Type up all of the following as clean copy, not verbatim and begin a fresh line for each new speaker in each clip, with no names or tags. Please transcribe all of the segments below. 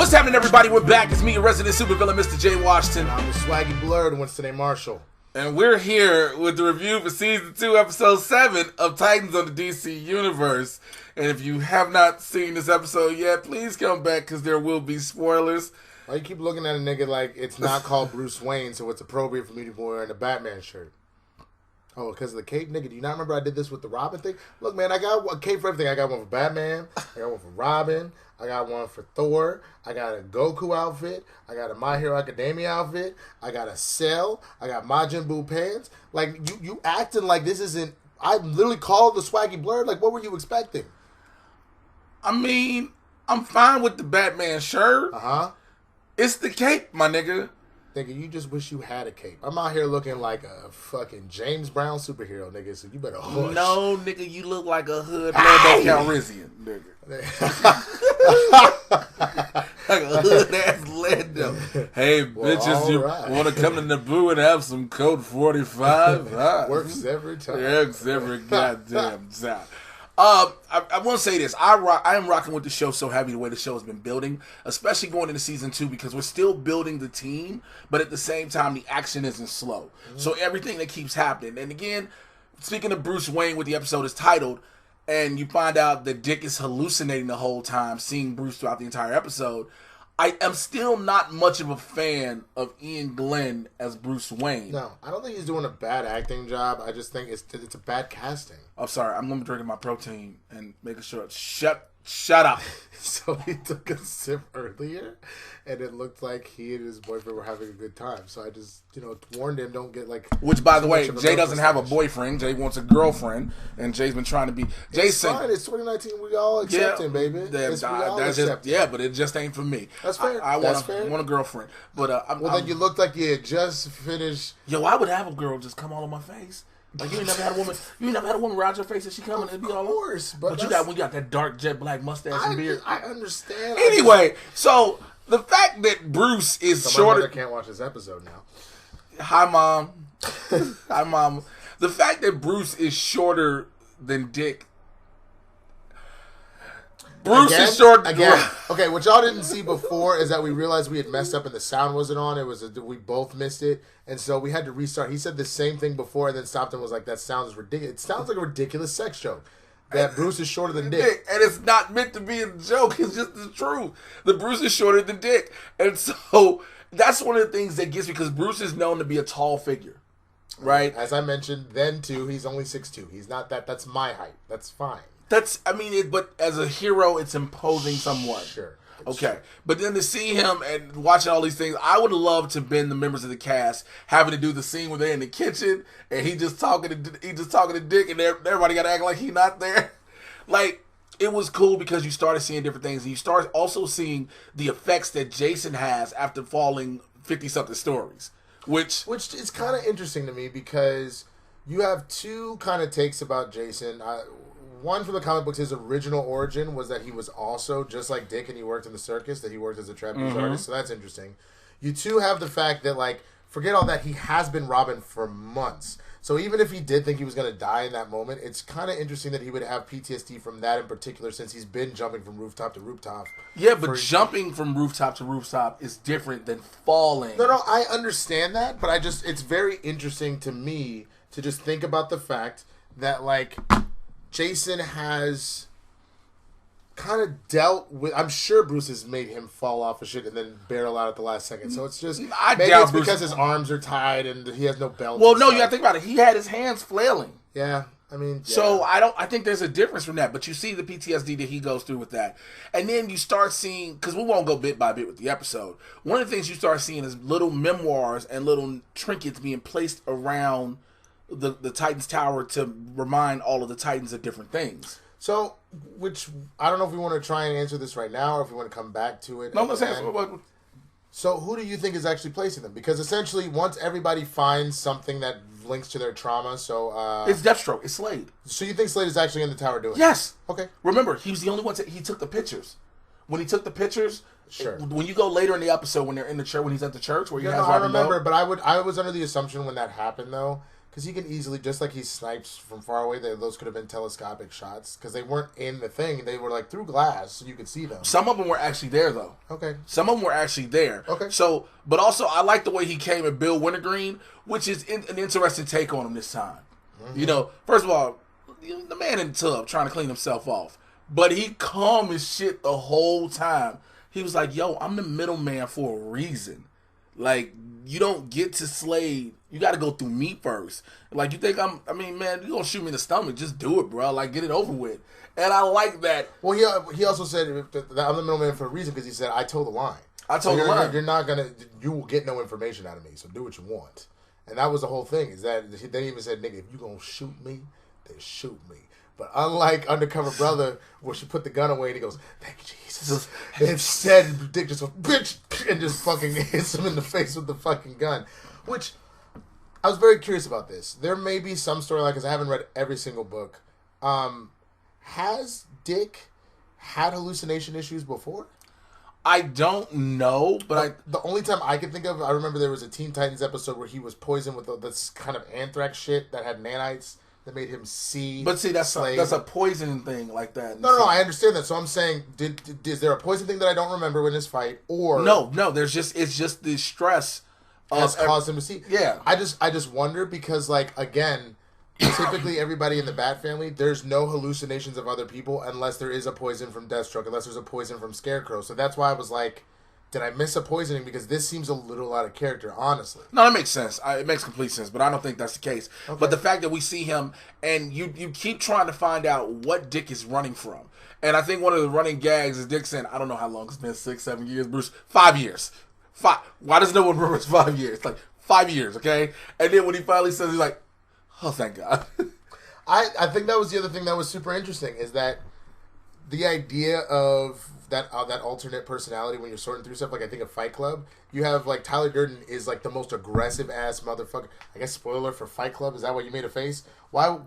What's happening, everybody? We're back. It's me, your resident supervillain, Mr. J. Washington.
I'm the swaggy BLERD and Winston A. Marshall.
And we're here with the review for Season 2, Episode 7 of Titans on the DC Universe. And if you have not seen this episode yet, please come back because there will be spoilers.
Why you keep looking at a nigga like it's not called Bruce Wayne, so it's appropriate for me to be wearing a Batman shirt? Oh, because of the cape? Nigga, do you not remember I did this with the Robin thing? Look, man, I got a cape for everything. I got one for Batman. I got one for Robin. I got one for Thor. I got a Goku outfit. I got a My Hero Academia outfit. I got a Cell. I got Majin Buu pants. Like, you acting like this isn't... I literally called the swaggy BLERD. Like, what were you expecting?
I mean, I'm fine with the Batman shirt.
Uh-huh.
It's the cape, my nigga.
Nigga, you just wish you had a cape. I'm out here looking like a fucking James Brown superhero, nigga, so you better hush.
No, nigga, you look like a hood Lando Calrissian, nigga. Like a hood ass Lando. Hey, well, bitches, you want to come to Naboo and have some code 45?
Works every time.
Works every goddamn time. I want to say this. I am rocking with the show so heavy the way the show has been building, especially going into Season 2 because we're still building the team, but at the same time, the action isn't slow. Mm-hmm. So everything that keeps happening. And again, speaking of Bruce Wayne, what the episode is titled, and you find out that Dick is hallucinating the whole time, seeing Bruce throughout the entire episode, I am still not much of a fan of Iain Glen as Bruce Wayne.
No, I don't think he's doing a bad acting job. I just think it's a bad casting.
I'm sorry. I'm going to be drinking my protein and making sure it's shut up.
So he took a sip earlier, and it looked like he and his boyfriend were having a good time. So I just, warned him, don't get like...
Which, by the way, Jay doesn't have a boyfriend. Jay wants a girlfriend, and Jay's been trying to be...
It's fine. It's 2019. We all accept him, baby.
Yeah, but it just ain't for me.
That's fair.
I want a girlfriend. But
then you looked like you had just finished...
Yo, I would have a girl just come all on my face. Like, you ain't never had a woman around your face and she coming and be all over.
Of course,
but you got that dark jet black mustache and beard.
I understand.
Anyway, so the fact that Bruce is shorter.
My mother can't watch this episode now.
Hi, Mom. Hi, Mom. The fact that Bruce is shorter than Dick. Bruce is short
again. Okay, what y'all didn't see before is that we realized we had messed up and the sound wasn't on. We both missed it, and so we had to restart. He said the same thing before, and then stopped and was like, "That sounds ridiculous. It sounds like a ridiculous sex joke." That Bruce is shorter than Dick,
and it's not meant to be a joke. It's just the truth. The Bruce is shorter than Dick, and so that's one of the things that gets me because Bruce is known to be a tall figure, right?
As I mentioned, then too, he's only 6'2". He's not that. That's my height. That's fine.
But as a hero, it's imposing somewhat.
Sure.
Okay. But then to see him and watching all these things, I would love to have been the members of the cast having to do the scene where they're in the kitchen and he just talking to Dick and everybody got to act like he's not there. Like, it was cool because you started seeing different things and you start also seeing the effects that Jason has after falling 50-something stories. Which
is kind of interesting to me because you have two kind of takes about Jason. One from the comic books, his original origin was that he was also, just like Dick and he worked in the circus, that he worked as a trapeze artist, so that's interesting. You two have the fact that, like, forget all that, he has been Robin for months. So even if he did think he was going to die in that moment, it's kind of interesting that he would have PTSD from that in particular since he's been jumping from rooftop to rooftop.
Yeah, but jumping from rooftop to rooftop is different than falling.
No, I understand that, but it's very interesting to me to just think about the fact that, like... Jason has kind of dealt with... I'm sure Bruce has made him fall off of shit and then barrel out at the last second. So it's just... maybe it's because his arms are tied and he has no belt.
Well, no, you gotta think about it. He had his hands flailing.
Yeah, I mean... Yeah.
So I think there's a difference from that. But you see the PTSD that he goes through with that. And then you start seeing... Because we won't go bit by bit with the episode. One of the things you start seeing is little memoirs and little trinkets being placed around... The Titans Tower to remind all of the Titans of different things.
So, which I don't know if we want to try and answer this right now or if we want to come back to it.
No, let's answer.
So, who do you think is actually placing them? Because essentially, once everybody finds something that links to their trauma, so
it's Deathstroke. It's Slade.
So you think Slade is actually in the tower doing it?
Yes.
Okay.
Remember, he was the only one. He took the pictures. When he took the pictures.
Sure.
When you go later in the episode, when they're in the church, when he's at the church, where you have
I remember, but I was under the assumption when that happened though Because he can easily, just like he snipes from far away, those could have been telescopic shots. Because they weren't in the thing. They were like through glass, so you could see them.
Some of them were actually there, though.
Okay.
Some of them were actually there.
Okay.
So, but also, I like the way he came at Bill Wintergreen, which is an interesting take on him this time. Mm-hmm. You know, first of all, the man in the tub trying to clean himself off. But he calm as shit the whole time. He was like, yo, I'm the middleman for a reason. Like, you don't get to Slade. You got to go through me first. Like, you think I mean, man, you going to shoot me in the stomach. Just do it, bro. Like, get it over with. And I like that.
Well, he also said that I'm the middleman for a reason because he said, I told the line.
I told the line.
You're not going to, you will get no information out of me, so do what you want. And that was the whole thing, is that they even said, nigga, if you going to shoot me, then shoot me. But unlike Undercover Brother, where she put the gun away and he goes, thank you, Jesus. Instead, Dick just goes, bitch, and just fucking hits him in the face with the fucking gun. Which, I was very curious about this. There may be some storyline, because I haven't read every single book. Has Dick had hallucination issues before?
I don't know, but
the only time I can think of, I remember there was a Teen Titans episode where he was poisoned with this kind of anthrax shit that had nanites. That made him see.
But see, that's a poison thing like that.
No, I understand that. So I'm saying, is there a poison thing that I don't remember in this fight, or
no? It's just the stress
has caused him to see.
Yeah,
I just wonder because, like, again, typically everybody in the Bat family, there's no hallucinations of other people unless there is a poison from Deathstroke, unless there's a poison from Scarecrow. So that's why I was like, did I miss a poisoning? Because this seems a little out of character, honestly.
No, that makes sense. It makes complete sense, but I don't think that's the case. Okay. But the fact that we see him, and you keep trying to find out what Dick is running from. And I think one of the running gags is Dick saying, I don't know how long it's been, 6, 7 years, Bruce. 5 years. 5. Why does no one remember it's 5 years? It's like, 5 years, okay? And then when he finally says, he's like, oh, thank God.
I think that was the other thing that was super interesting, is that the idea of that alternate personality when you're sorting through stuff, like I think of Fight Club, you have like Tyler Durden is like the most aggressive ass motherfucker. I guess spoiler for Fight Club, is that why you made a face? Why?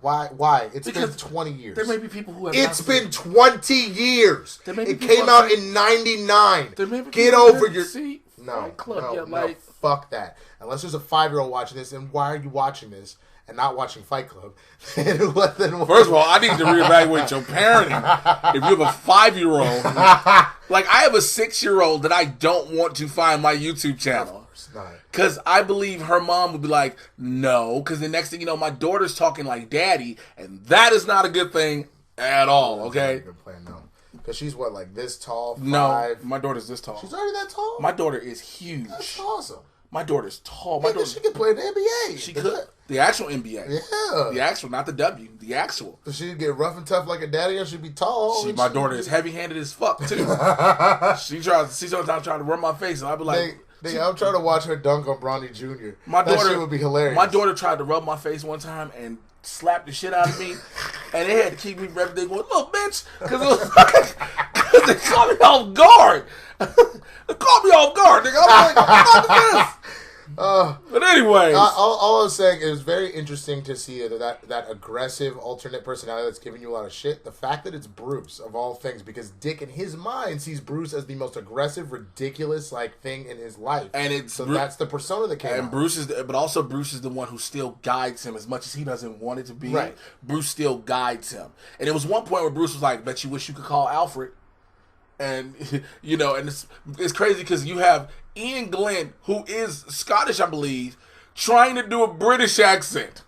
It's been 20 years.
There may be people who have
It's been 20 years. It came out in 99. Get over your No, fuck that. Unless there's a 5-year-old watching this, and why are you watching this? And not watching Fight Club.
First of all, I need to reevaluate your parenting. If you have a 5-year-old, like I have a 6-year-old that I don't want to find my YouTube channel. Because I believe her mom would be like, no. Because the next thing you know, my daughter's talking like daddy, and that is not a good thing at all, okay?
Good plan, no. Because she's what, like this tall? 5?
No, my daughter's this tall.
She's already that tall?
My daughter is huge.
That's awesome.
My daughter's tall.
She could play in the NBA.
She could. The actual NBA.
Yeah.
The actual, not the W. The actual.
So she'd get rough and tough like a daddy, or she'd be tall.
My daughter is heavy-handed as fuck, too. She's sometimes trying to rub my face, and I'd be like...
I'm trying to watch her dunk on Bronny Jr. That shit would be hilarious.
My daughter tried to rub my face one time and slapped the shit out of me, and they had to keep me everything going, look, bitch, because it was like, they caught me off guard. They caught me off guard, nigga. I'm like, what this? But anyways,
all I was saying, it was very interesting to see that aggressive alternate personality that's giving you a lot of shit. The fact that it's Bruce of all things, because Dick in his mind sees Bruce as the most aggressive, ridiculous like thing in his life,
and
that's the persona that came.
And Bruce is the one who still guides him as much as he doesn't want it to be.
Right.
Bruce still guides him, and it was one point where Bruce was like, "Bet you wish you could call Alfred." And, you know, and it's crazy because you have Iain Glen, who is Scottish, I believe, trying to do a British accent.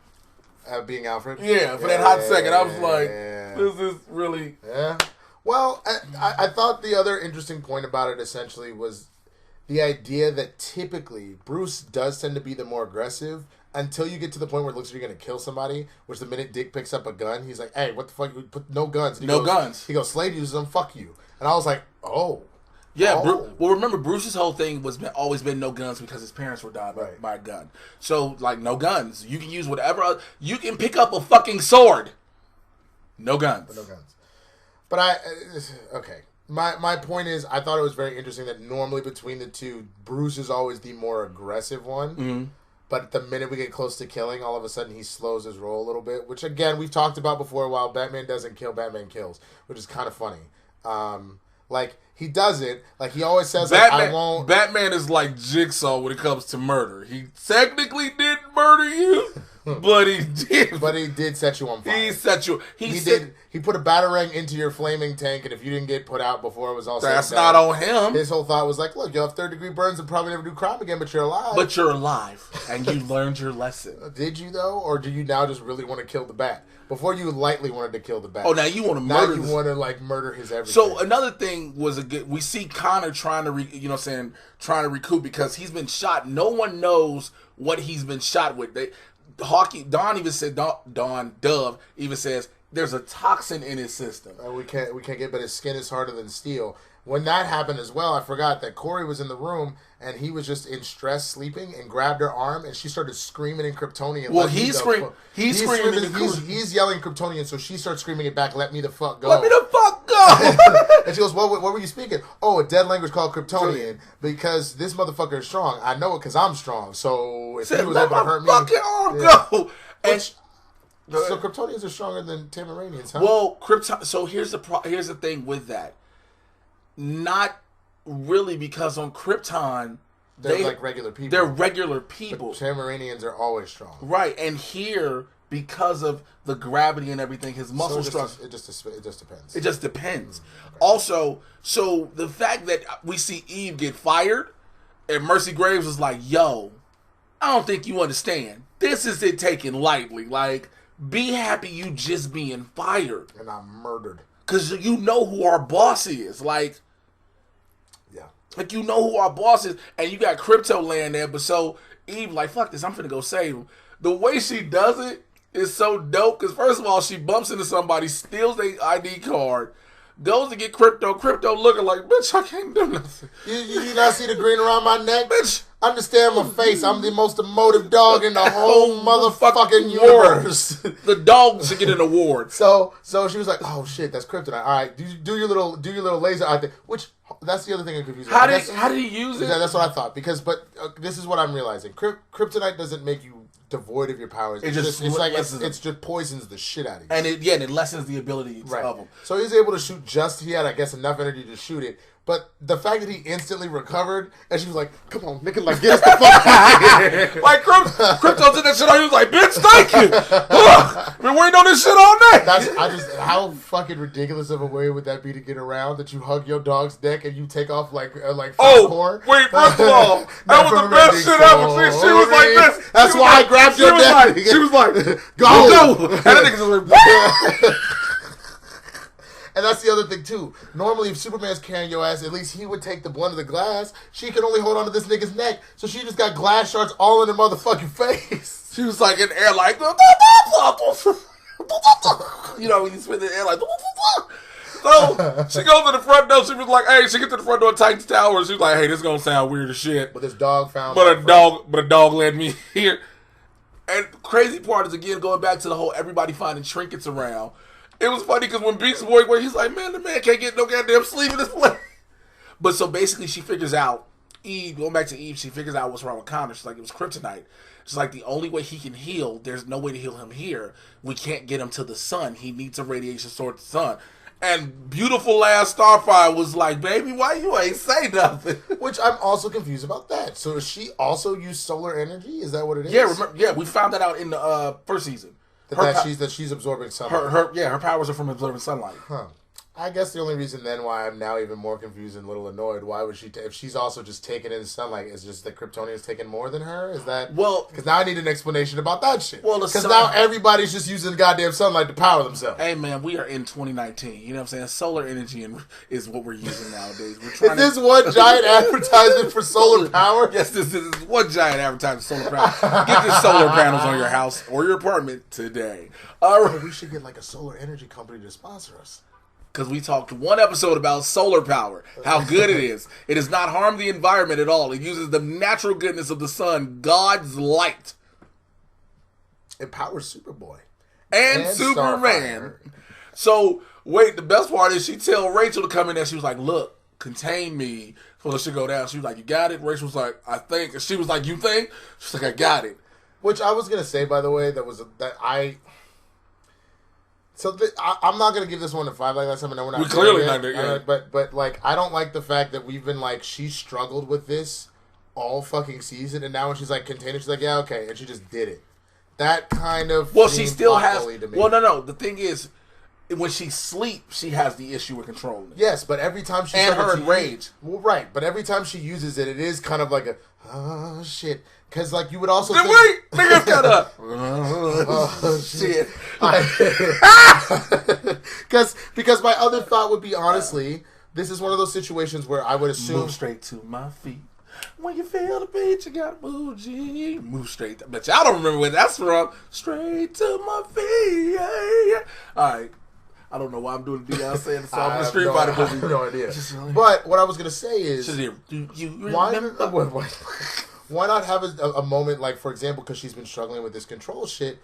Being Alfred?
Yeah, for that hot second. I was like, this is really...
Yeah. Well, I thought the other interesting point about it essentially was the idea that typically Bruce does tend to be the more aggressive until you get to the point where it looks like you're going to kill somebody, which the minute Dick picks up a gun, he's like, hey, what the fuck? Put no guns.
Guns.
He goes, Slade uses them, fuck you. And I was like, oh.
Yeah, well, remember, Bruce's whole thing was always been no guns because his parents were died by a gun. So, like, no guns. You can use whatever. You can pick up a fucking sword. No guns.
But no guns. But okay. My point is, I thought it was very interesting that normally between the two, Bruce is always the more aggressive one.
Mm-hmm.
But the minute we get close to killing, all of a sudden he slows his roll a little bit. Which, again, we've talked about before. While Batman doesn't kill, Batman kills. Which is kind of funny. Like, he does it. Like, he always says,
Batman,
like, I won't...
Batman is like Jigsaw when it comes to murder. He technically didn't murder you, But he did.
But he did set you on fire.
He set you.
He put a batarang into your flaming tank, and if you didn't get put out before it was all
that's not on him.
His whole thought was like, look, you'll have third-degree burns and probably never do crime again, but you're alive.
But you're alive, and you learned your lesson.
Did you, though? Or do you now just really want to kill the bat? Before you lightly wanted to kill the bat.
Oh, now you want to murder.
Now you want to, like, murder his everything.
So another thing was we see Connor trying to, trying to recoup because he's been shot. No one knows what he's been shot with. Dove even says there's a toxin in his system.
We can't get, but his skin is harder than steel. When that happened as well, I forgot that Corey was in the room and he was just in stress sleeping and grabbed her arm and she started screaming in Kryptonian.
Well, he's screaming. He's
yelling Kryptonian, so she starts screaming it back. Let me the fuck go.
Let me the fuck go.
And she goes, what were you speaking? Oh, a dead language called Kryptonian because this motherfucker is strong. I know it because I'm strong. So if he was able to hurt me,
fucking arm go. And
so Kryptonians are stronger than Tamaranians, huh?
Well, so here's the thing with that. Not really, because on Krypton
they're like regular people.
They're regular people.
But Tamaranians are always strong,
right? And here, because of the gravity and everything, his muscle structure.
It just depends.
It just depends. Okay. Also, so the fact that we see Eve get fired, and Mercy Graves is like, "Yo, I don't think you understand. This isn't taken lightly. Like, be happy you just being fired."
And I'm murdered. Because
you know who our boss is. Like,
yeah.
Like, you know who our boss is. And you got Crypto laying there. But so Eve, like, fuck this. I'm finna go save him. The way she does it is so dope. Because, first of all, she bumps into somebody, steals their ID card, goes to get Crypto. Crypto looking like, bitch, I can't do nothing.
You not see the green around my neck? Bitch. Understand my face. I'm the most emotive dog in the whole motherfucking universe.
The dog should get an award.
So she was like, "Oh shit, that's kryptonite. All right, do your little laser out there." Which that's the other thing I'm confused.
How did he use it?
That's what I thought. But this is what I'm realizing. Kryptonite doesn't make you devoid of your powers. It just poisons the shit out of you.
And it lessens the ability of him.
So he's able to shoot he had, I guess, enough energy to shoot it. But the fact that he instantly recovered, and she was like, "Come on, nigga, like, get us the fuck out of here."
Like, Crypto did that shit on, he was like, "Bitch, thank you. I've been waiting on this shit all night."
How fucking ridiculous of a way would that be to get around, that you hug your dog's neck and you take off like
corn? Wait, first of all, that was the best shit ever. She was like this.
That's why I grabbed your neck.
She was like, go. And that nigga was like,
and that's the other thing, too. Normally, if Superman's carrying your ass, at least he would take the blunt of the glass. She could only hold on to this nigga's neck, so she just got glass shards all in her motherfucking face.
She was like in the air like, you know, when you spin the air like, so she goes to the front door. She was like, "Hey," she gets to the front door of Titan's Tower. She was like, "Hey, this is gonna sound weird as shit."
But this dog found.
But a dog led me here. And the crazy part is, again, going back to the whole everybody finding trinkets around. It was funny because when Beast Boy, where he's like, "Man, the man can't get no goddamn sleep in this place." But so basically, she figures out, going back to Eve, she figures out what's wrong with Connor. She's like, it was kryptonite. She's like, the only way he can heal, there's no way to heal him here. We can't get him to the sun. He needs a radiation source to the sun. And beautiful ass Starfire was like, "Baby, why you ain't say nothing?"
Which I'm also confused about that. So does she also use solar energy? Is that what it is?
Yeah, we found that out in the first season.
That she's absorbing sunlight.
Her powers are from absorbing sunlight.
Huh. I guess the only reason then why I'm now even more confused and a little annoyed, why would she, if she's also just taking in sunlight, is just that Kryptonia's taking more than her? Is that, because now I need an explanation about that shit. Well, because now everybody's just using the goddamn sunlight to power themselves.
Hey man, we are in 2019. You know what I'm saying? Solar energy is what we're using nowadays.
Is this one giant advertisement for solar power?
Yes, this is one giant advertisement for solar power. Get the solar panels on your house or your apartment today.
All right. We should get like a solar energy company to sponsor us.
Because we talked one episode about solar power, how good it is. It does not harm the environment at all. It uses the natural goodness of the sun, God's light.
It powers Superboy.
And Superman. So, wait, the best part is she tell Rachel to come in there. She was like, "Look, contain me." So she go down. She was like, "You got it?" Rachel was like, "I think." And she was like, "You think?" She's like, "I got it."
Which I was going to say, by the way, I'm not gonna give this one a 5 like that. Something that we're not.
We clearly not there yet.
But like, I don't like the fact that we've been like, she struggled with this all fucking season, and now when she's like container, she's like, "Yeah, okay," and she just did it. that kind of
well, she still has.
to me.
Well, no. The thing is, when she sleeps, she has the issue with controlling it.
Yes, but every time she
and her rage.
Well, right, but every time she uses it, it is kind of like a oh shit. Because like you would also
then
think,
wait, niggas gotta
oh shit. Because my other thought would be honestly, this is one of those situations where I would assume
move straight to my feet. When you feel the beat, you gotta move, G. Move straight. But y'all don't remember where that's from. Straight to my feet. Yeah. All right. I don't know why I'm doing the Beyonce and the song in the Street Fighter movie.
I have no idea. But what I was gonna say is, why not have a moment like, for example, because she's been struggling with this control shit.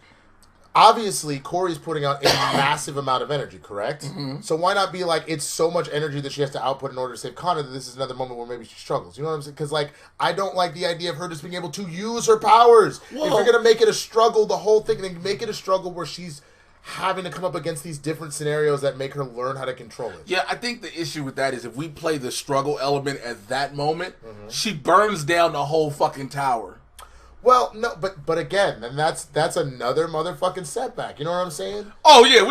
Obviously, Corey's putting out a massive amount of energy, correct? Mm-hmm. So why not be like, it's so much energy that she has to output in order to save Connor that this is another moment where maybe she struggles. You know what I'm saying? Because, like, I don't like the idea of her just being able to use her powers. Whoa. If you're going to make it a struggle, the whole thing, then make it a struggle where she's having to come up against these different scenarios that make her learn how to control it.
Yeah, I think the issue with that is if we play the struggle element at that moment, she burns down the whole fucking tower.
Well, no, but again, and that's another motherfucking setback. You know what I'm saying?
Oh yeah,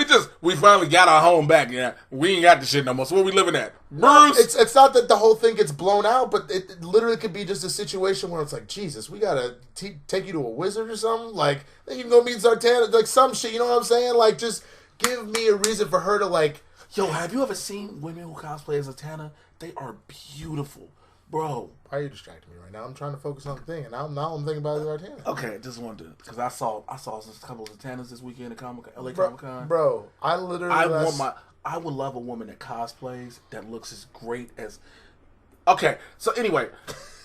we finally got our home back. Yeah, we ain't got the shit no more. So where we living at? Bruce.
It's not that the whole thing gets blown out, but it literally could be just a situation where it's like, Jesus, we gotta take you to a wizard or something. Like, then you can go meet Zartana, like some shit. You know what I'm saying? Like, just give me a reason for her to like.
Yo, have you ever seen women who cosplay as Zatanna? They are beautiful. Bro.
Why are you distracting me right now? I'm trying to focus on the thing, and now I'm thinking about Zartana.
Okay, just wanted to, because I saw a couple of Zatannas this weekend at LA Comic Con.
Bro, I
would love a woman that cosplays that looks as great as. Okay, so anyway,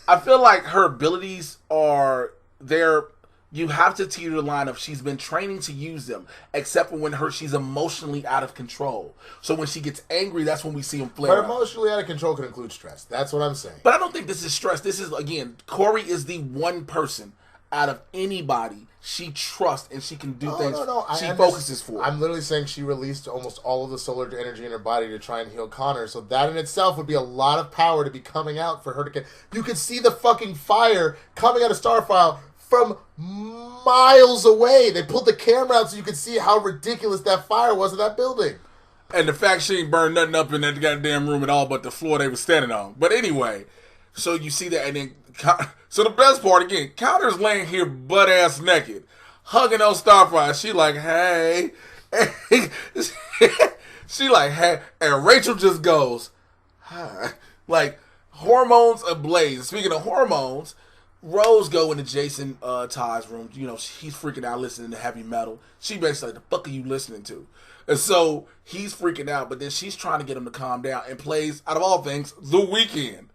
I feel like her abilities are there. You have to teeter the line of she's been training to use them, except for when she's emotionally out of control. So when she gets angry, that's when we see them flare.
But emotionally out of control can include stress. That's what I'm saying.
But I don't think this is stress. This is, again, Corey is the one person out of anybody she trusts and she can do things she focuses for.
I'm literally saying she released almost all of the solar energy in her body to try and heal Connor. So that in itself would be a lot of power to be coming out for her to get. You could see the fucking fire coming out of Starfire from miles away. They pulled the camera out so you could see how ridiculous that fire was in that building.
And the fact she ain't burned nothing up in that goddamn room at all but the floor they were standing on. But anyway, so you see that, and then, so the best part, again, Connor's laying here butt-ass naked, hugging on Starfire. She like, hey. She like, hey. And Rachel just goes, hi. Like, hormones ablaze. Speaking of hormones, Rose go into Jason Todd's room. You know, he's freaking out listening to heavy metal. She basically like, the fuck are you listening to? And so he's freaking out, but then she's trying to get him to calm down and plays, out of all things, The Weeknd.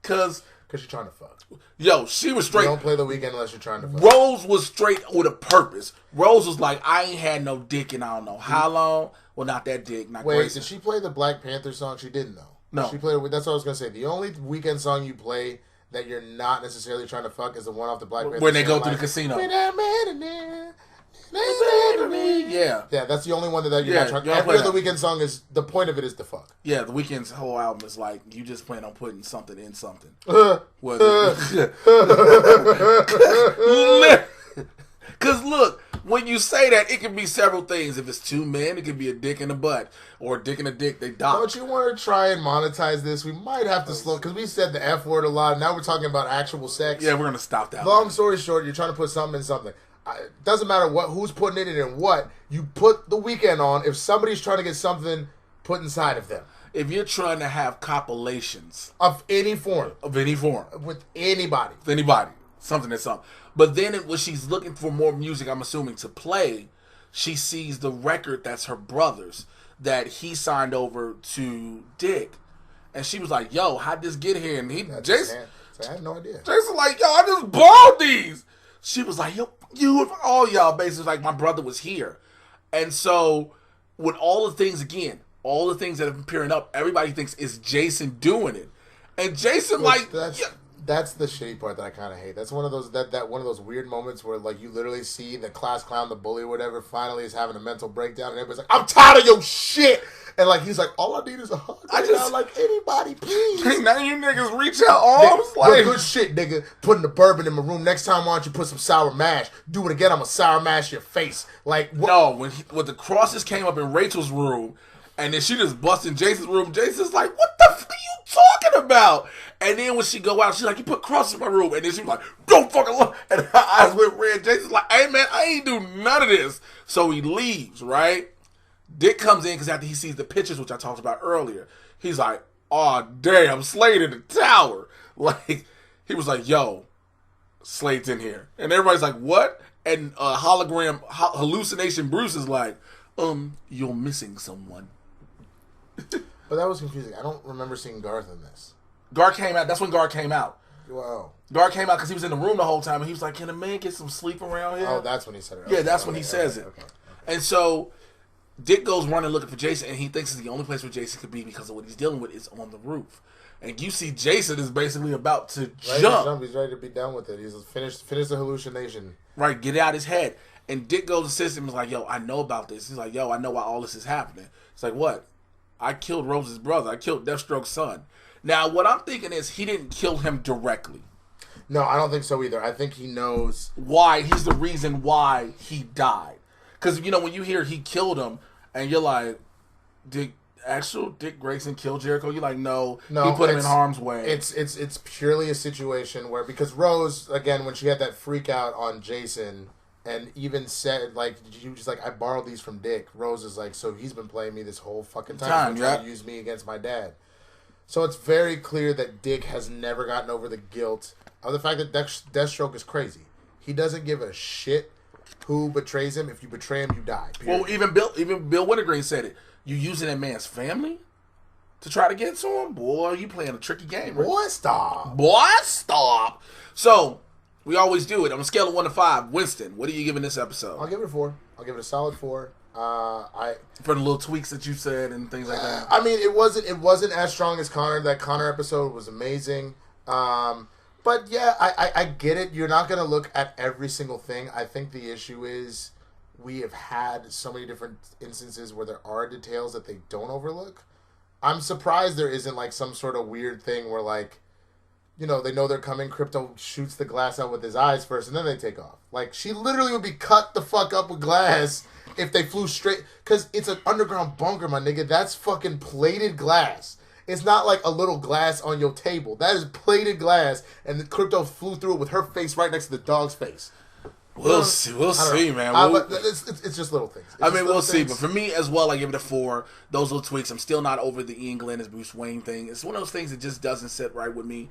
Because
you're trying to fuck.
Yo, she was straight.
You don't play The Weeknd unless you're trying to fuck.
Rose was straight with a purpose. Rose was like, I ain't had no dick in I don't know how long. Well, not that dick. Not
Wait,
Grayson.
Did she play the Black Panther song? She didn't, though.
No.
She played. That's what I was going to say. The only Weeknd song you play that you're not necessarily trying to fuck is the one off the Black Panther.
When they go through the casino. Yeah.
Yeah, that's the only one that you're not trying. Every other Weeknd song is, the point of it is to fuck.
Yeah, the Weeknd's whole album is like, you just plan on putting something in something. Because look, when you say that, it can be several things. If it's two men, it could be a dick in a butt. Or a dick in a dick, they dock.
Don't you want to try and monetize this? We might have to slow, because we said the F word a lot. Now we're talking about actual sex.
Yeah, we're going to stop that.
Long story short, you're trying to put something in something. It doesn't matter who's putting it in and what. You put The Weeknd on if somebody's trying to get something put inside of them.
If you're trying to have copullations.
Of any form.
With
anybody.
Something that's something. But then when she's looking for more music, I'm assuming, to play, she sees the record that's her brother's that he signed over to Dick. And she was like, yo, how'd this get here? And Jason,
I had no idea.
Jason like, yo, I just borrowed these. She was like, yo, you, all y'all, basically like, my brother was here. And so, with all the things that have been appearing up, everybody thinks it's Jason doing it. And Jason,
That's the shitty part that I kind of hate. That's one of those that one of those weird moments where like you literally see the class clown, the bully, or whatever, finally is having a mental breakdown, and everybody's like, "I'm tired of your shit," and like he's like, "All I need is a hug." I just like anybody, please.
Now you niggas reach out arms like
good shit, nigga. Putting the bourbon in my room. Next time, why don't you put some sour mash? Do it again. I'm gonna sour mash your face. Like what?
No, when the crosses came up in Rachel's room, and then she just busted in Jason's room. Jason's like, "What the fuck are you talking about?" And then when she go out, she's like, "You put crosses in my room," and then she was like, "Don't fucking look." And her eyes went red. Jason's like, "Hey man, I ain't do none of this." So he leaves, right? Dick comes in because after he sees the pictures, which I talked about earlier, he's like, "Oh damn, Slade in the tower." Like he was like, "Yo, Slade's in here," and everybody's like, "What?" And hologram hallucination Bruce is like, "You're missing someone."
But that was confusing. I don't remember seeing Garth in this.
Gar came out. That's when Gar came out.
Wow.
Gar came out because he was in the room the whole time, and he was like, "Can a man get some sleep around here?"
Oh, that's when he said it.
Yeah, that's when he says it. Okay. And so Dick goes running looking for Jason, and he thinks it's the only place where Jason could be because of what he's dealing with is on the roof. And you see Jason is basically about to jump.
He's ready to be done with it. He's finished the hallucination.
Right, get it out his head. And Dick goes to assist him and is like, "Yo, I know about this." He's like, "Yo, I know why all this is happening." It's like, "What?" "I killed Rose's brother. I killed Deathstroke's son." Now, what I'm thinking is he didn't kill him directly.
No, I don't think so either. I think he knows
why. He's the reason why he died. Because, you know, when you hear he killed him, and you're like, Dick Grayson killed Jericho? You're like, no, he put him in harm's way.
It's purely a situation where, because Rose, again, when she had that freak out on Jason, and even said, like, she was just like, "I borrowed these from Dick." Rose is like, "So he's been playing me this whole fucking time. He's trying to use me against my dad." So it's very clear that Dick has never gotten over the guilt of the fact that Deathstroke is crazy. He doesn't give a shit who betrays him. If you betray him, you die. Period.
Well, even Bill Wintergreen said it. You using that man's family to try to get to him? Boy, you playing a tricky game. Right?
Boy, stop.
Boy, stop. So, we always do it. On a scale of 1 to 5, Winston, what are you giving this episode?
I'll give it a 4. I'll give it a solid 4.
For the little tweaks that you said and things like that.
I mean, it wasn't as strong as Connor. That Connor episode was amazing. But yeah, I get it. You're not gonna look at every single thing. I think the issue is we have had so many different instances where there are details that they don't overlook. I'm surprised there isn't like some sort of weird thing where, like, you know, they know they're coming. Crypto shoots the glass out with his eyes first, and then they take off. Like, she literally would be cut the fuck up with glass if they flew straight. Because it's an underground bunker, my nigga. That's fucking plated glass. It's not like a little glass on your table. That is plated glass, and the Crypto flew through it with her face right next to the dog's face.
We'll see, man.
But it's just little things.
We'll see. But for me as well, I give it a 4. Those little tweaks. I'm still not over the Iain Glen as Bruce Wayne thing. It's one of those things that just doesn't sit right with me.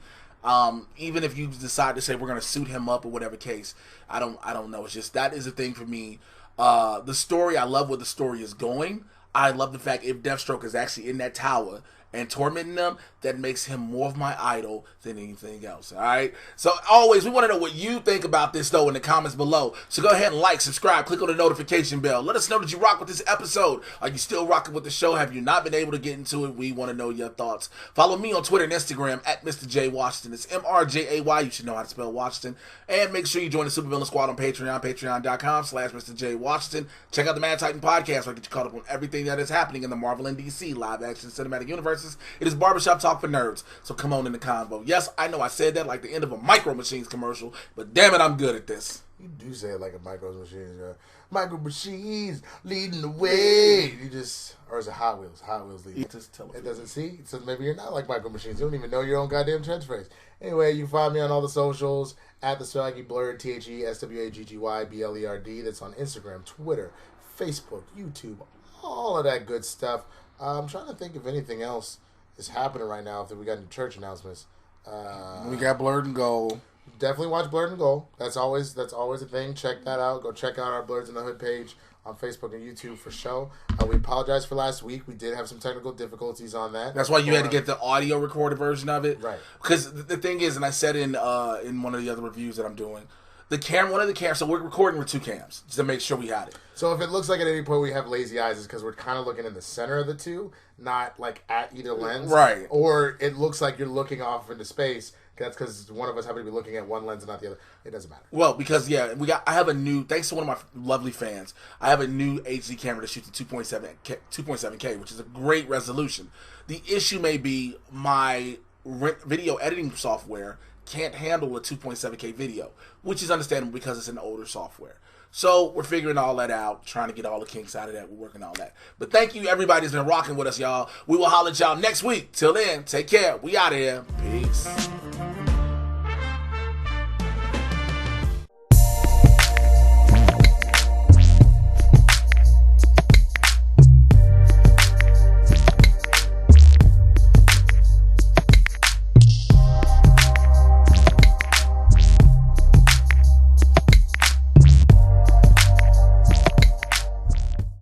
Even if you decide to say we're going to suit him up or whatever case, I don't know. It's just that is a thing for me. The story, I love where the story is going. I love the fact if Deathstroke is actually in that tower and tormenting them, that makes him more of my idol than anything else. All right. So always, we want to know what you think about this though in the comments below. So go ahead and like, subscribe, click on the notification bell. Let us know that you rock with this episode. Are you still rocking with the show? Have you not been able to get into it? We want to know your thoughts. Follow me on Twitter and Instagram at Mr. J Washington. It's MRJAY. You should know how to spell Washington. And make sure you join the Supervillain Squad on Patreon, patreon.com/Mr. J Washington. Check out the Mad Titan podcast where I get you caught up on everything that is happening in the Marvel and DC live action cinematic universes. It is barbershop talk for nerds, so come on in the convo. Yes, I know I said that like the end of a Micro Machines commercial, but damn it, I'm good at this.
You do say it like a Micro Machines. Micro Machines leading the way. Or is it Hot Wheels? Hot Wheels leading. It doesn't see. So maybe you're not like Micro Machines. You don't even know your own goddamn catchphrase. Anyway, you find me on all the socials at the swaggy BLERD, THESWAGGY BLERD. That's on Instagram, Twitter, Facebook, YouTube, all of that good stuff. I'm trying to think of anything else is happening right now. If we got any church announcements,
we got BLERD and GOAL.
Definitely watch BLERD and GOAL. That's always a thing. Check that out. Go check out our BLERDs in the Hood page on Facebook and YouTube for show. We apologize for last week. We did have some technical difficulties on that.
That's why you had to get the audio recorded version of it,
right?
Because the thing is, and I said in one of the other reviews that I'm doing, one of the cameras. So we're recording with 2 cams just to make sure we had it.
So if it looks like at any point we have lazy eyes, it's because we're kind of looking in the center of the two, not like at either lens.
Right.
Or it looks like you're looking off into space. That's because one of us happen to be looking at one lens and not the other. It doesn't matter.
Well, because I have a new, thanks to one of my lovely fans, I have a new HD camera that shoots at 2.7K, which is a great resolution. The issue may be my video editing software can't handle a 2.7K video, which is understandable because it's an older software. So we're figuring all that out, trying to get all the kinks out of that. We're working on that. But thank you, everybody that's been rocking with us, y'all. We will holler at y'all next week. Till then, take care. We out of here. Peace.